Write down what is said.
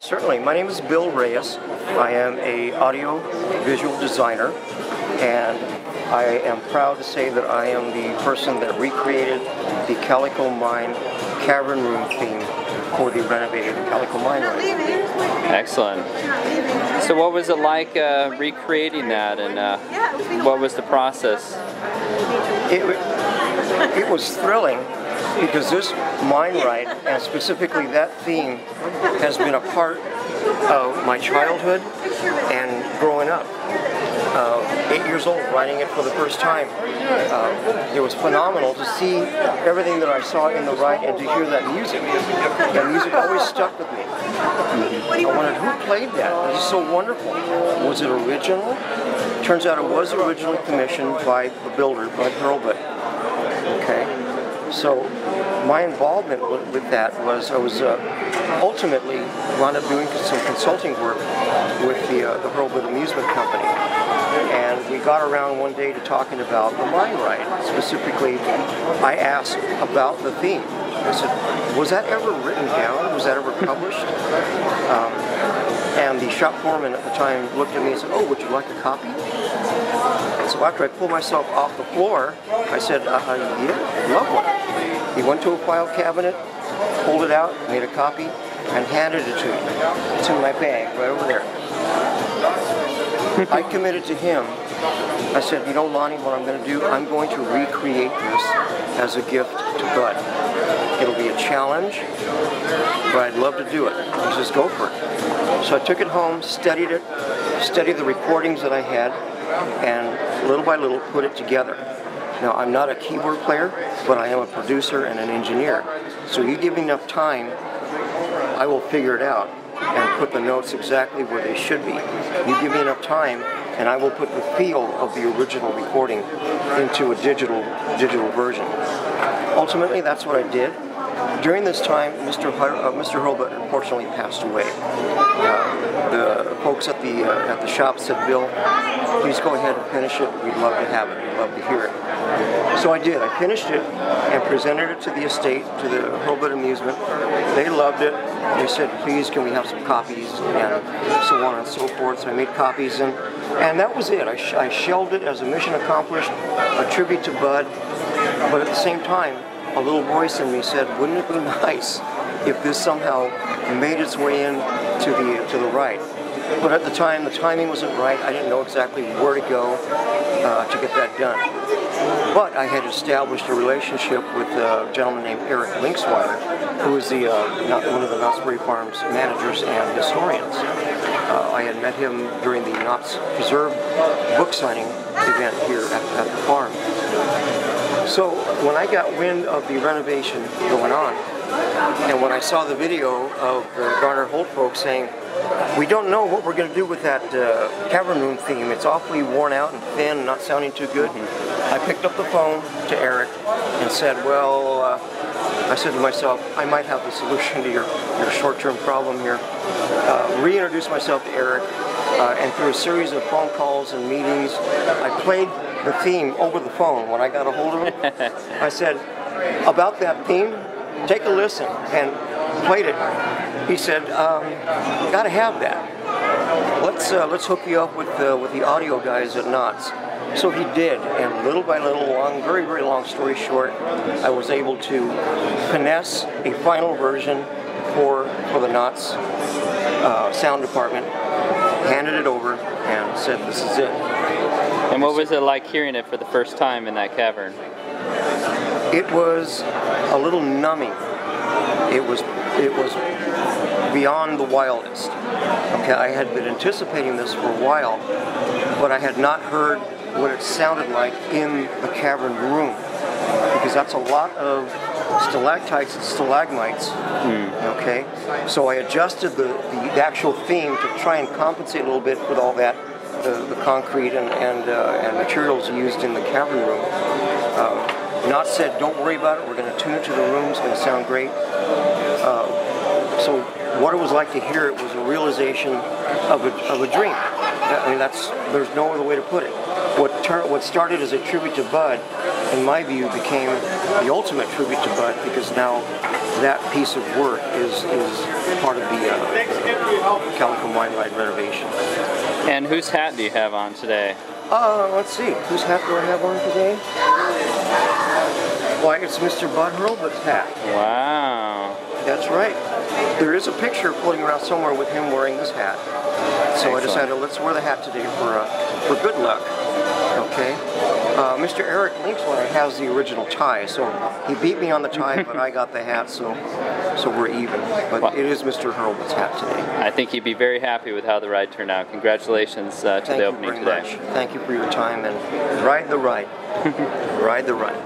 Certainly. My name is Bill Reyes. I am a audio visual designer, and I am proud to say that I am the person that recreated the Calico Mine cavern room theme for the renovated Calico Mine. Excellent. So what was it like recreating that, and what was the process? It was thrilling, because this mine rite, and specifically that theme, has been a part of my childhood and growing up. 8 years old, writing it for the first time. It was phenomenal to see everything that I saw in the rite and to hear that music. That music always stuck with me. I wondered, who played that? It was so wonderful. Was it original? Turns out it was originally commissioned by the builder, Bud Hurlbut. Okay. So my involvement with that was I was ultimately wound up doing some consulting work with the Hurlbut Amusement Company, and we got around one day to talking about the mine rite. Specifically, I asked about the theme. I said, was that ever written down? Was that ever published? And the shop foreman at the time looked at me and said, oh, would you like a copy? So after I pulled myself off the floor, I said, yeah, I'd love one. He went to a file cabinet, pulled it out, made a copy, and handed it to me. It's in my bag right over there. I committed to him. I said, you know, Lonnie, what I'm going to do, I'm going to recreate this as a gift to Bud. It'll be a challenge, but I'd love to do it. He says, go for it. So I took it home, studied it, studied the recordings that I had, and little by little put it together. Now, I'm not a keyboard player, but I am a producer and an engineer. So you give me enough time, I will figure it out and put the notes exactly where they should be. You give me enough time, and I will put the feel of the original recording into a digital version. Ultimately, that's what I did. During this time, Mr. Hurlbut unfortunately passed away. The folks at the shop said, Bill, please go ahead and finish it. We'd love to have it. We'd love to hear it. So I did. I finished it and presented it to the estate, to the Hurlbut Amusement. They loved it. They said, please, can we have some copies, and so on and so forth. So I made copies, and that was it. I shelved it as a mission accomplished, a tribute to Bud, but at the same time, a little voice in me said, wouldn't it be nice if this somehow made its way in to the rite? But at the time, the timing wasn't right. I didn't know exactly where to go to get that done. But I had established a relationship with a gentleman named Eric Linksweiler, who was one of the Knott's Berry Farm's managers and historians. I had met him during the Knott's Preserve book signing event here at the farm. So when I got wind of the renovation going on, and when I saw the video of the Garner Holt folks saying, we don't know what we're going to do with that cavern room theme, it's awfully worn out and thin and not sounding too good, I picked up the phone to Eric and said, well, I said to myself, I might have the solution to your short-term problem here. Reintroduced myself to Eric, and through a series of phone calls and meetings, I played the theme over the phone. When I got a hold of him, I said, about that theme, take a listen, and played it. He said, gotta have that. Let's hook you up with the audio guys at Knott's. So he did, and little by little, very, very long story short, I was able to finesse a final version for the Knott's sound department, handed it over, and said, this is it. And what was it like hearing it for the first time in that cavern? It was a little numbing. It was beyond the wildest. Okay, I had been anticipating this for a while, but I had not heard what it sounded like in the cavern room, because that's a lot of stalactites and stalagmites. Okay, so I adjusted the actual theme to try and compensate a little bit with all that, the concrete and materials used in the cavern room. Knott said, don't worry about it, we're going to tune it to the room, it's going to sound great. So what it was like to hear it was a realization of a dream. I mean, there's no other way to put it. What started as a tribute to Bud, in my view, became the ultimate tribute to Bud, because now that piece of work is part of Calico Wine Ride renovation. And whose hat do you have on today? Let's see. Whose hat do I have on today? Why, it's Mr. Bud Hurlbut's hat. Wow. That's right. There is a picture floating around somewhere with him wearing this hat. So Excellent. I decided, let's wear the hat today for good luck. Okay. Mr. Eric Linksler has the original tie, so he beat me on the tie, but I got the hat, so we're even. But Well, it is Mr. Hurlbut's hat today. I think he'd be very happy with how the ride turned out. Congratulations to the opening today. Thank you for your time, and ride the ride. Ride the ride.